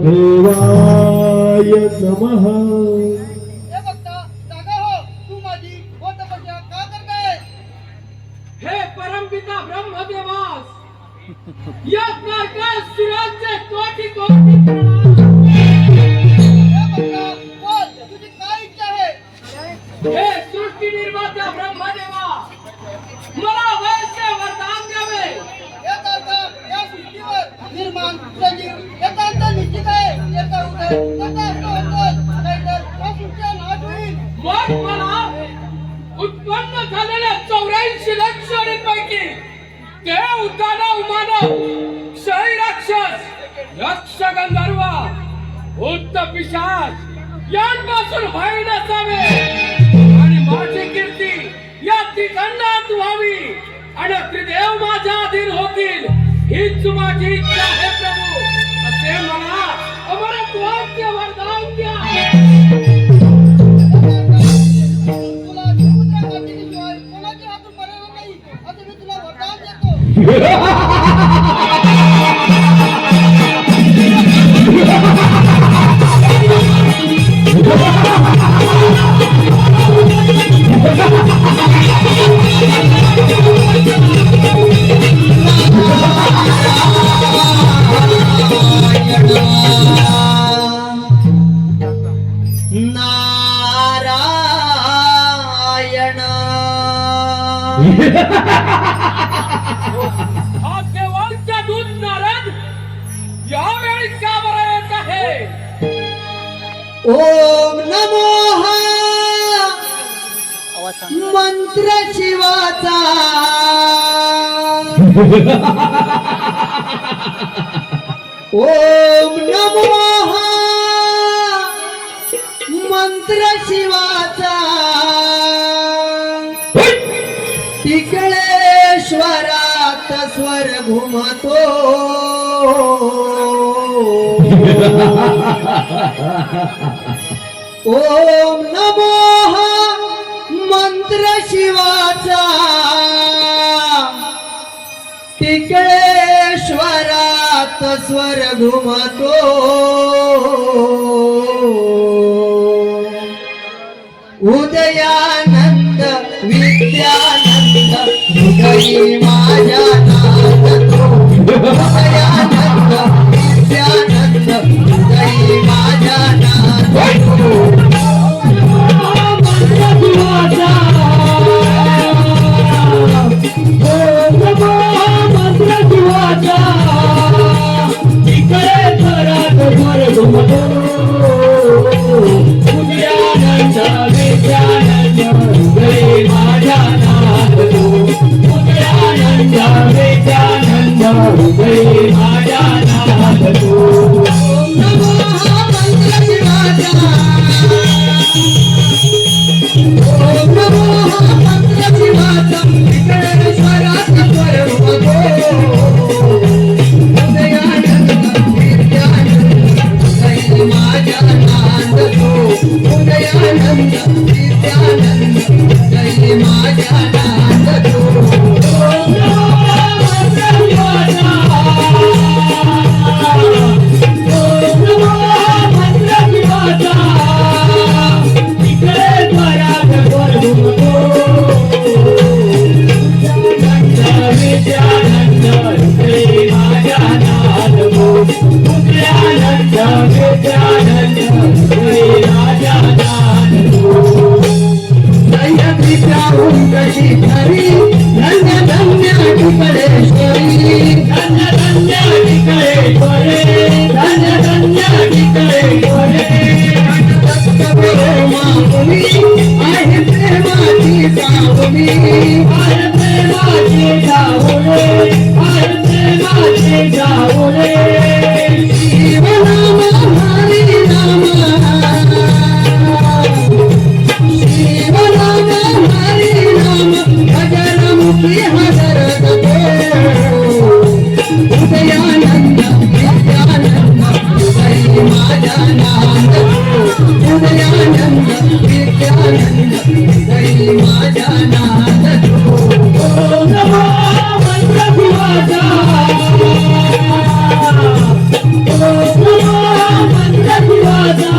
देवाय नमः। हे भक्ता जागा हो, तू माझी व तपस्या का करताय? हे परमपिता ब्रह्मदेवास या प्रकाश सूर्याचे कोटी कोटी प्रणाम। हे भक्ता बोल, तुझी काय इच्छा आहे? हे सृष्टी निर्माता ब्रह्मदेवा मला वैसे वरदान द्यावे। याचा अर्थ या सृष्टीवर निर्माण सजीव याचा अर्थ निश्चित आहे। याचा अर्थ त्याचा अर्थ होतोच, नाहीतर या सृष्टी नाश होईल। मग मला उत्पन्न झालेल्या 84 लक्ष अणींपैकी देव दानव मानव क्षय राक्षस यक्ष गंधर्व भूत पिशाच यांपासून भय नसावे आणि माझी कीर्ती या तिघांनाच व्हावी आणि त्रिदेव माझ्या अधीन होतील हीच माझी इच्छा आहे प्रभू। असे मला अमरत्वाचे वरदान द्या। तुला शिवपुत्रा कार्तिकीशिवाय कोणाच्या हातून पर्याय नाही असं मी तुला वरदान देतो। हा केवळचा दूध नारद यावेळी का बरं येत आहे? ओम नमो मंत्र शिवाचा ओम नमो मंत्र शिवाचा तिकळेश्वरात स्वर घुमतो ओम नमो मंत्र शिवाचा तिकळेश्वरात स्वर घुमतो उदयानंद विद्यानंद हृदयी माझ्या नांदतो उदयानंद विद्यानंद हृदयी माझ्या नांदतो माझ्या नाद तू नमो मंत्र शिवाचा माझ्या नांदतो उदयानंद नित्यानंद हृदयी माझ्या नांदतो कशी खरी धन्य धन्य टिकळेश्वरी धन्य धन्य टिकळेश्वरी धन्य धन्य टिकळेश्वरी माऊली आहे प्रेमाची सावली आहे प्रेमाची सावली आहे प्रेमाची सावली शिवनाम हरी नाम शिवनाम हरी नाम भजन मुखी हजर उदयानंद नित्यानंद हृदयी माझ्या नांद उदयानंद नित्यानंद हृदयी माझ्या नांद ओम नमो मंत्र शिवाचा ओम नमो मंत्र शिवाचा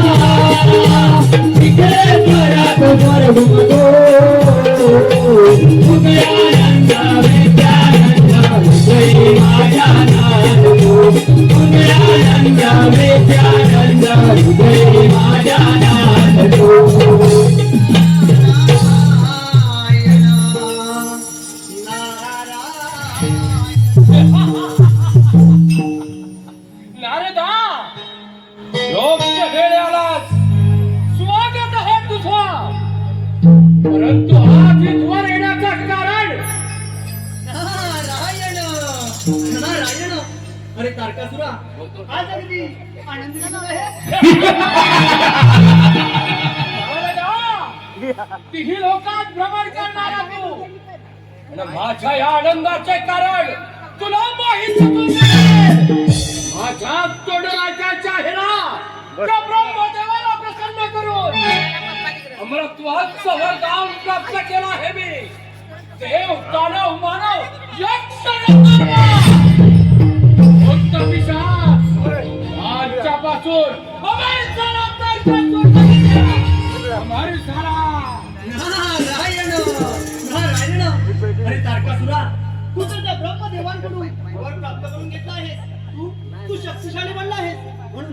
इकडे परात वर घुमतो उदयानंद नित्यानंद हृदयी माझ्या नांद उदयानंद नित्यानंद हृदयी माझ्या नांद नारदा योग्य वेळेलाच स्वागत आहे तुझं. परंतु आज इथवर येण्याचं कारण नारायण नारायण अरे तारकासुरा आज अगदी आनंदी दिसत आहे. नारदा, तिही लोकात भ्रमण करणारा तू आणि माझ्या या आनंदाचे कारण तुला माहित नाही. माझ्या तोडराजाच्या हिरा त्या ब्रह्मदेवाला प्रसन्न करून अमरत्वाचं वरदान प्राप्त केलं आहे मी. देव दानव मानव यक्ष भूत पिशाच आजच्यापासून हमारी सारा नारायण नारायण अरे तारकासुरा तू तर त्या ब्रह्मदेवांकडून वर प्राप्त करून घेतला आहेस. तू शक्तिशाली बनला आहेस. म्हणून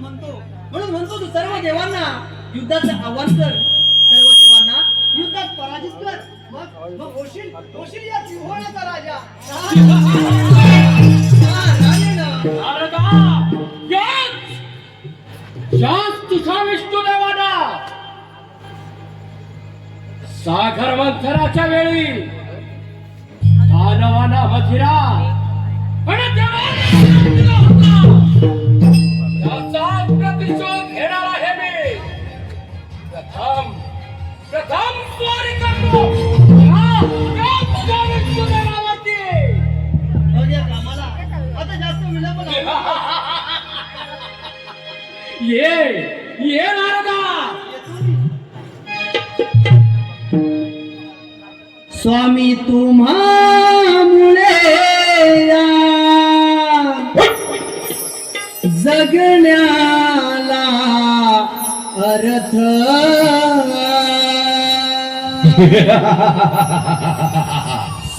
म्हणतो तू सर्व देवांना युद्धाचं आव्हान कर सर्व देवांना युद्धात पराजित कर. मग होशील या त्रिभुवनाचा राजा. नारायण नारदा, याच तुझा विष्णुदेवाना सागर मंथनाच्या वेळी दानवाना मथिरा आणि देवाला त्याचा प्रतिशोध घेणार आहे मी. प्रथम स्वारी करतो या तुझ्या विष्णुदेवावरती. मग या कामाला आता जास्त विलंब नको. ये नारदा. स्वामी तुम्हामुळे या जगण्याला अर्थ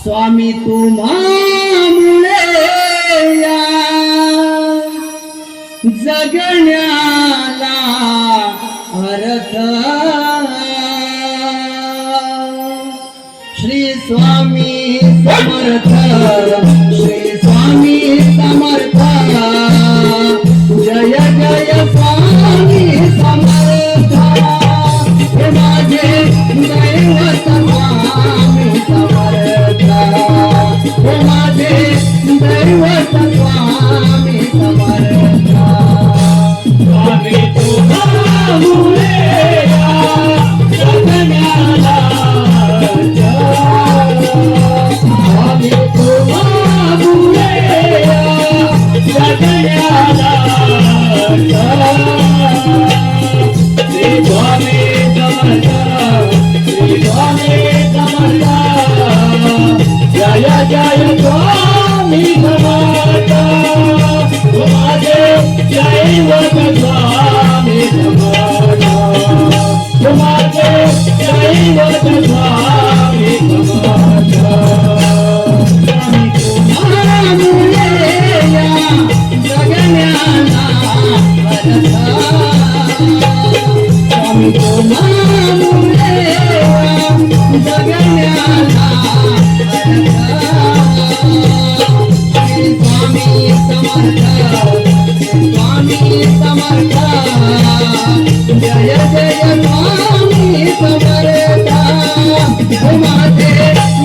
स्वामी तुम्हामुळे या जगण्याला अर्थ श्री स्वामी समर्थ श्री स्वामी समर्थ जय जय स्वामी समर्थ हे माझे दैवत स्वामी समर्थ हे माझे दैवत स्वामी समर्थ स्वामी तुझ्यामुळे जगण्याला स्वामी तुम्हा जय जय स्वामी समर्था हो माझे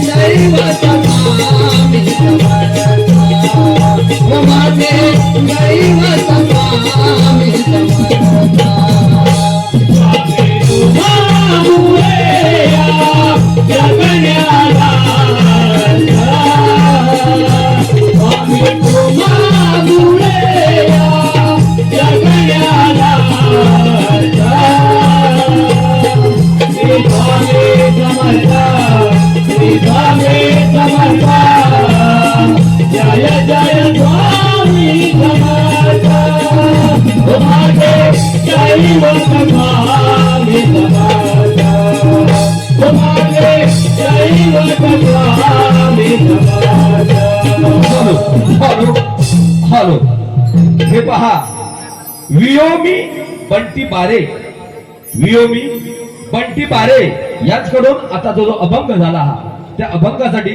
दैवत स्वामी समर्था हो माझे दैवत स्वामी समर्था जय जय स्वामी समर्था हो माझे दैवत स्वामी समर्था हो माझे दैवत स्वामी समर्था. हॅलो हॅलो हे पहा वियोमी बंटी बारे वियोमी बंटी बारे याचकडून आता जो अभंग झाला हा त्या अभंगासाठी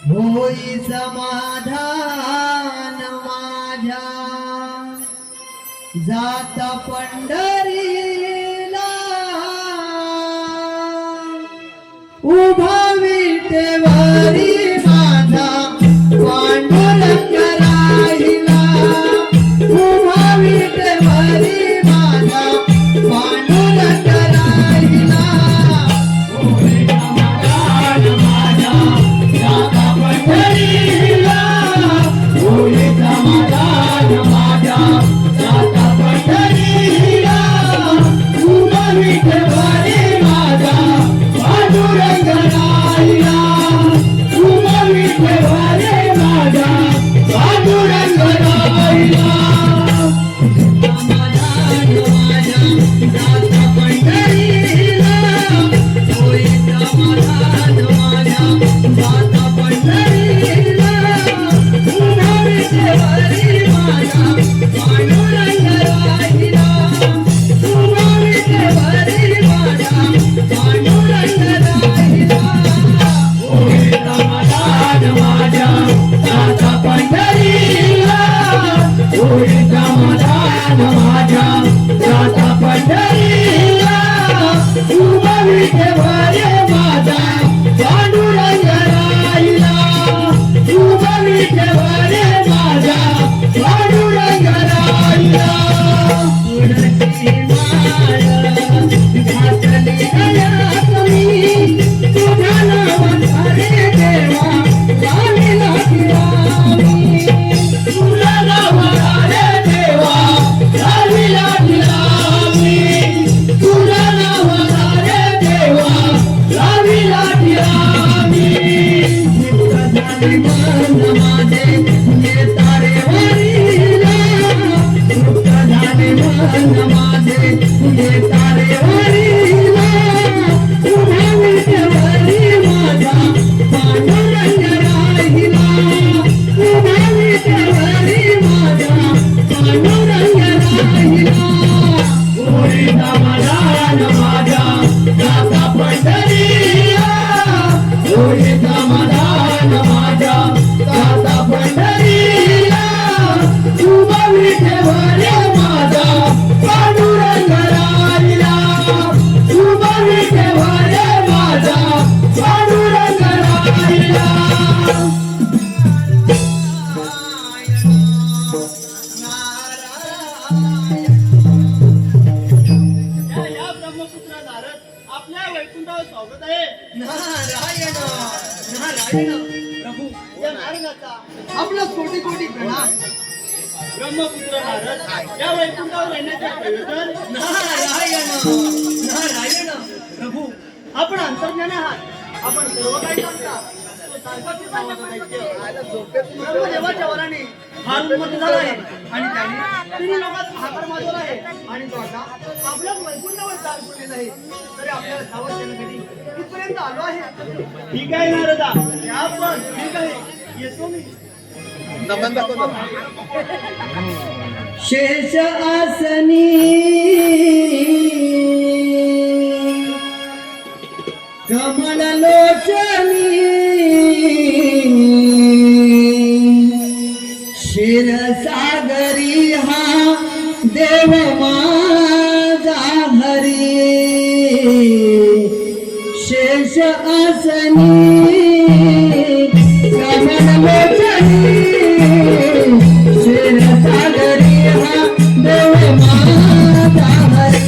होई समाधान माझ्या जात पंढरीला उभा विटेवरी माझा पांडुरंग राहिला उभा विटेवरी माझा पांडुरंग राहिला होई समाधान माझ्या जाता पंढरीला होई समाधान माझ्या जाता पंढरीला उभा विठ्ठल माझा पांडुरंग राहिला उभा विठ्ठल माझा पांडुरंग राहिला समाधान माझ्या जाता पंढरीला होई समाधान माझ्या जाता पंढरीला उभा विठ्ठल माझा पांडुरंग राहिला उभा विठ्ठल माझा पांडुरंग राहिला होई समाधान माझ्या जाता पंढरीला होई समाधान माझ्या जाता पंढरीला उभा विठ्ठल माझा पांडुरंग राहिला उभा विठ्ठल माझा पांडुरंग राहिला पुढची माळ घातली गळ्यात मी तुझ्या नावाने देवा लाविला तिला मी तुझ्या नावाने देवा लाविला तिला मी तुझ्या नावाने देवा लाविला तिला मी चित्त झाली मन माझे हे तारे वरीला चित्त झाली मन माझे हे तारे वरीला उभा विठ्ठल माझा पांडुरंग राहिला उभा विठ्ठल माझा पांडुरंग राहिला होई समाधान माझ्या जाता पंढरीला होई समाधान माझ्या जाता नारायण नारायण प्रभू या नारदाचा आपला कोटी कोटी प्रणाम. ब्रह्मपुत्र नारद या वैकुंठावर येण्याचे प्रयोजन नारायण नारायण प्रभू आपण अंतर्ज्ञानी आहात. आपण सर्व काही जाणता. तो सारखाच नावाचा दैत्य ब्रह्मदेवाच्या वराने फार उन्मत्त झाला आहे आणि त्याने तिन्ही लोकात हाकार माजवला आहे आणि तो आता आपल्याच वैकुंठावर चाल पुरलेला आहे. तरी आपल्याला सावध करण्यासाठी इथपर्यंत आलो आहे. ठीक आहे नारदा या पण ठीक आहे येतो मी. शेष आसनी कमल लोचनी क्षीरसागरी हा देव माझा हरी. शेष आसनी कमल लोचनी क्षीरसागरी हा देव माझा हरी.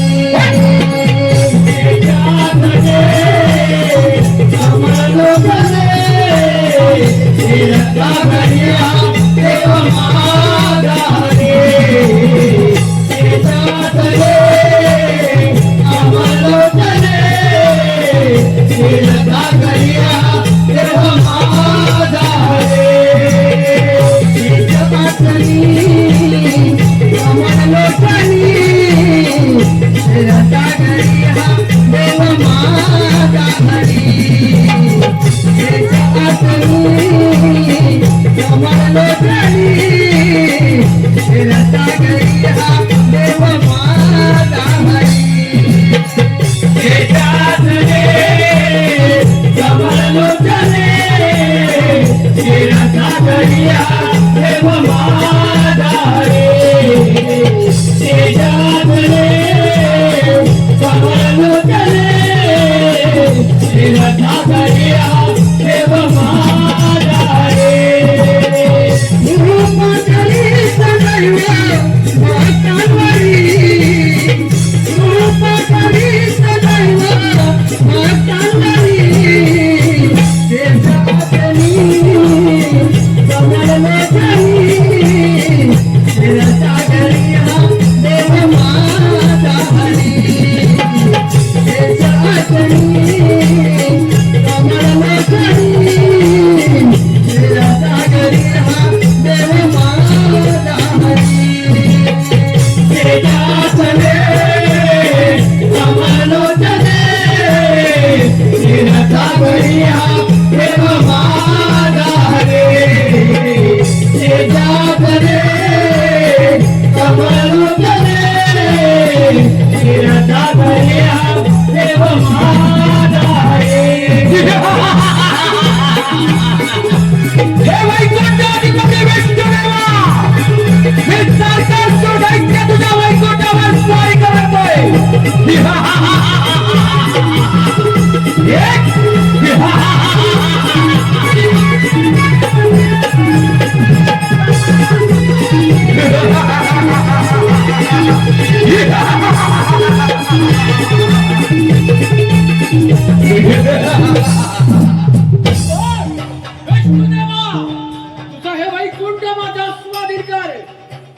तुझा हे वैकुंठ माझा स्वाधीन कर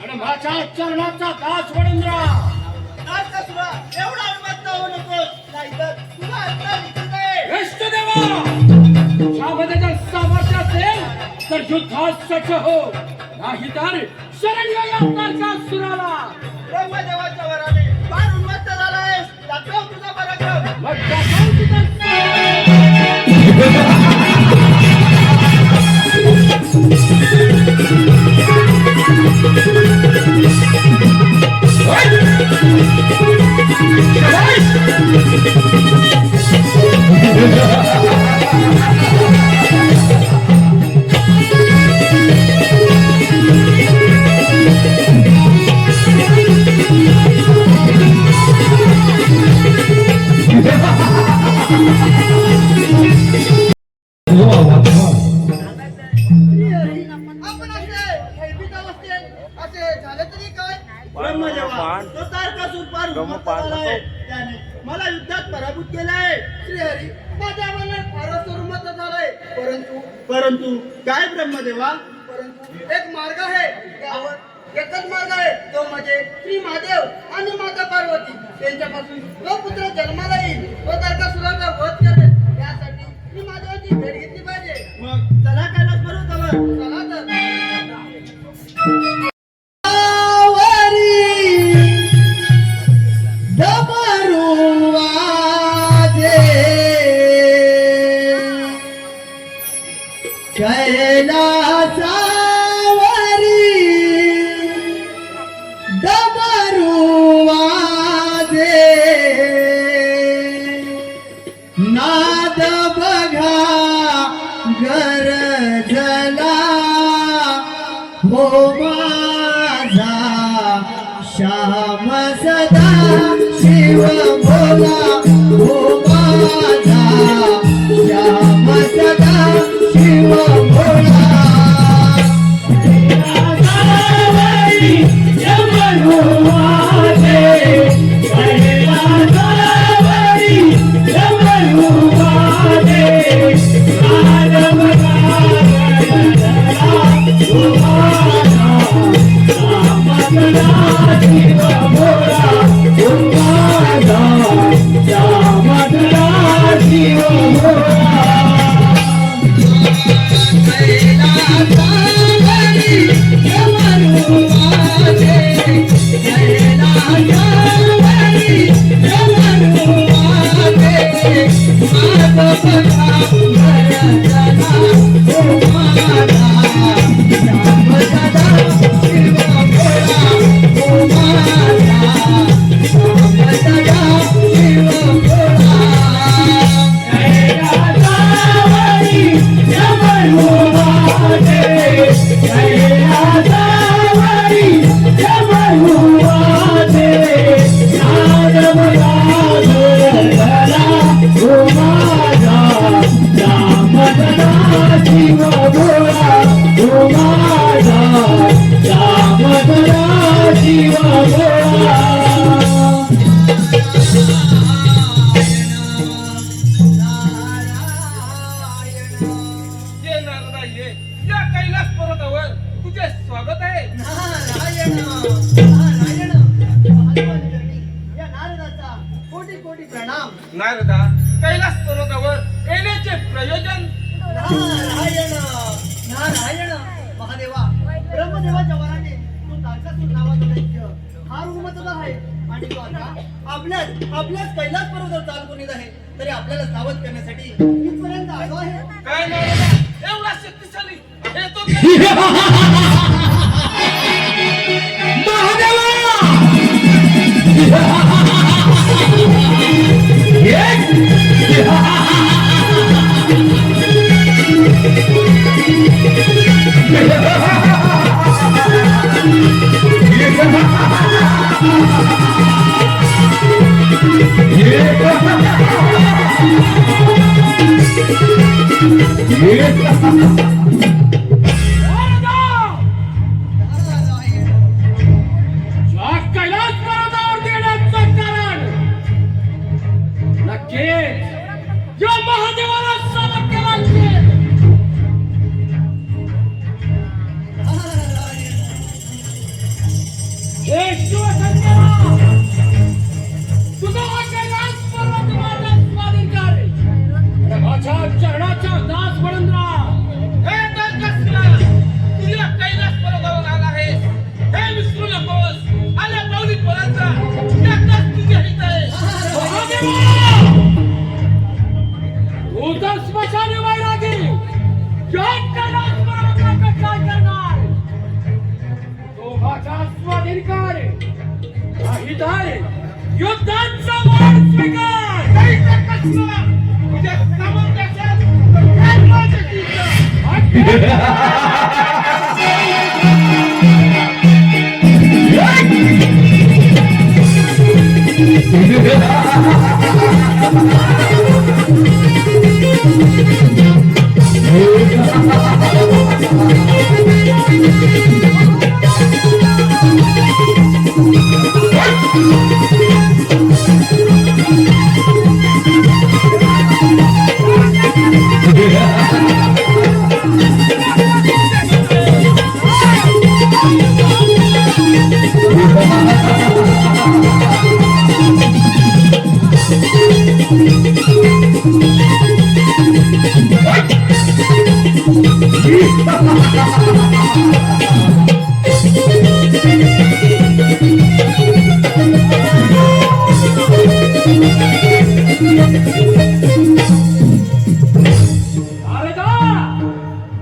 आणि माझ्या चरणाचा दास म्हणून राहा. नारदासुरा, एवढा उन्मत्त होऊ नकोस, नाहीतर तुला अंतर निघून जाईल. विष्णुदेवा यामध्ये जर सामर्थ्य असेल तर युद्धात सज्ज हो, नाहीतर शरण या तारकासुराला. ब्रह्मदेवाच्या वराने फार उन्मत्त झालायस. दाखव तुझा पराक्रम. मग दाखव तुझं Ha ha ha ha! परंतु परंतु काय ब्रह्मदेवा? परंतु एक मार्ग आहे त्यावर एकच मार्ग आहे तो म्हणजे श्री महादेव आणि माता पार्वती त्यांच्यापासून जो पुत्र जन्माला येईल तो तारकासुराचा वध करेल यासाठी श्री महादेवाची भेट घेतली पाहिजे. मग चला कैलास पर्वतावर. चला तर नाद बघा गरजला हो माझा श्याम सदा शिव भोला हो माझा श्याम सदा शिव भोला. ये नारदा ये या कैलास पर्वतावर तुझे स्वागत आहे. नारायण नारायण महादेवाची धरणी या नारदाचा कोटी कोटी प्रणाम. नारदा कैलास पर्वतावर येण्याचे प्रयोजन. नारायण नारायण महादेवा ब्रह्मदेवाच्या वराने तू तारकासूर नावाचा दैत्य हा उन्मत्त आहे आणि तो आता आपल्याच कैलास पर्वतावर चालून येत आहे. तरी आपल्याला सावध करण्यासाठी इथपर्यंत आलो आहे. काय नारदा एवढा शक्तिशाली आहे तो काय? या कैलास पर्वतावर देण्याचं कारण नक्कीच या महादेवाला सावध केला. हे शिवशंकरा तुझा हा कैलास पर्वत माझा स्वाधीनकार आहे. आणि माझ्या चरणाचा दास बनून राहा. हे तारकासुरा तुझ्या कैलास पर्वतावर आला आहे हे विसरू नकोस. आल्या पावली पर्यंत त्यातच तुझे हित आहे. महादेवा तू तर स्मशानी वैरागी या कैलास पर्वतावर काय करणार? तो माझा स्वाधीनकार आहे. काही धारे युद्धाचा मान स्वीकार. नाही तारकासुरा तुझ्या सामर्थ्याच्या काय माझे Yeah. नारदा,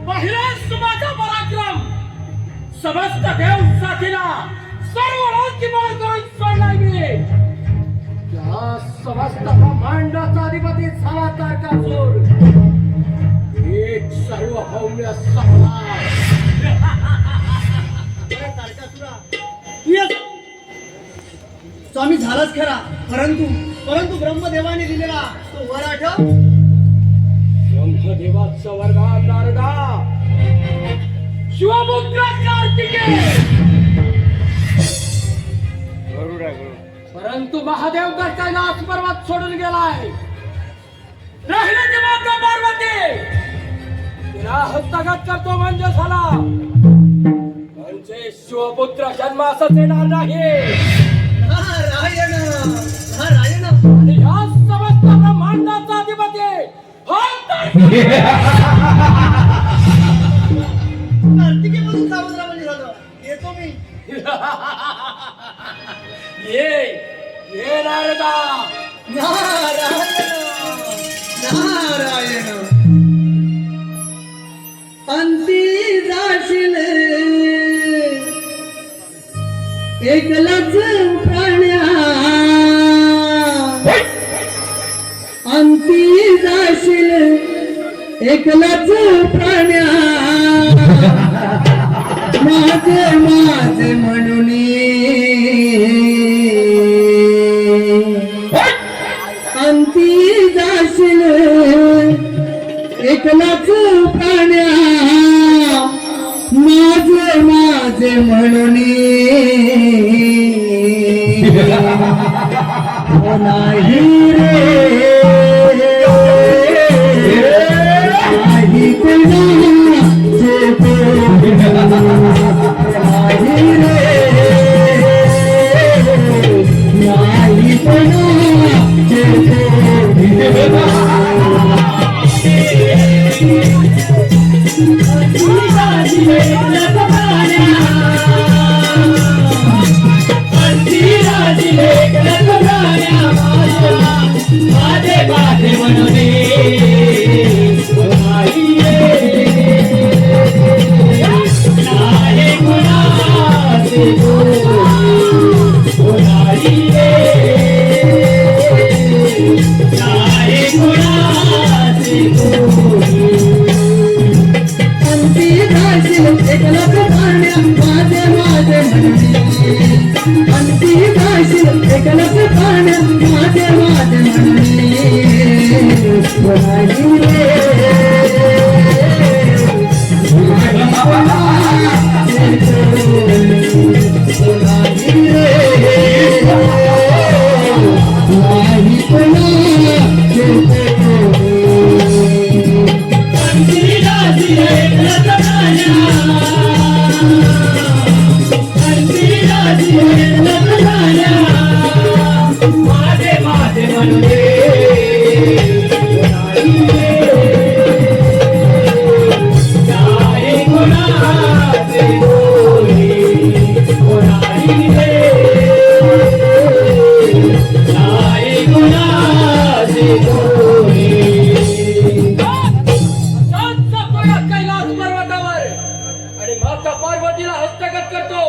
पहिलाच माझा पराक्रम समस्त देव साथीला सर्व राज्यभार करून सोडलाय मी. त्या समस्त ब्रह्मांडाचा अधिपती झाला तारकासूर. एक सर्वभौम्य सम्राट. अरे तारकासुरा, येस. स्वामी झालाच खरा, परंतु ब्रह्मदेवाने दिलेला तो वर आठव. ब्रह्मदेवाचं वरदान नारदा, शिवपुत्र कार्तिकेय. परंतु महादेव तर कैलास पर्वत सोडून गेलाय. राहिले ती माता पार्वती, तिला हस्तगत करतो म्हणजे झाला. म्हणजे शिवपुत्र जन्मासच येणार नाही. नारायण नारायण. आणि ह्या समस्त ब्रह्मांडाचा अधिपती हा कार्तिकेयपासून सावध राहा म्हणजे झालं. येतो मी. ये नारदा. नारायण नारायण. अंती जाशील एकलाच प्राण्या. अंती जाशील एकलाच प्राण्या. माझे म्हणून अंती जाशील एकलाच प्राण्या. माझे म्हणून हो नाही रे, नाही कोणाचे नाही रे, नाही कोणाचे कैलास पर्वतावर आणि माता पार्वतीला हस्तगत करतो.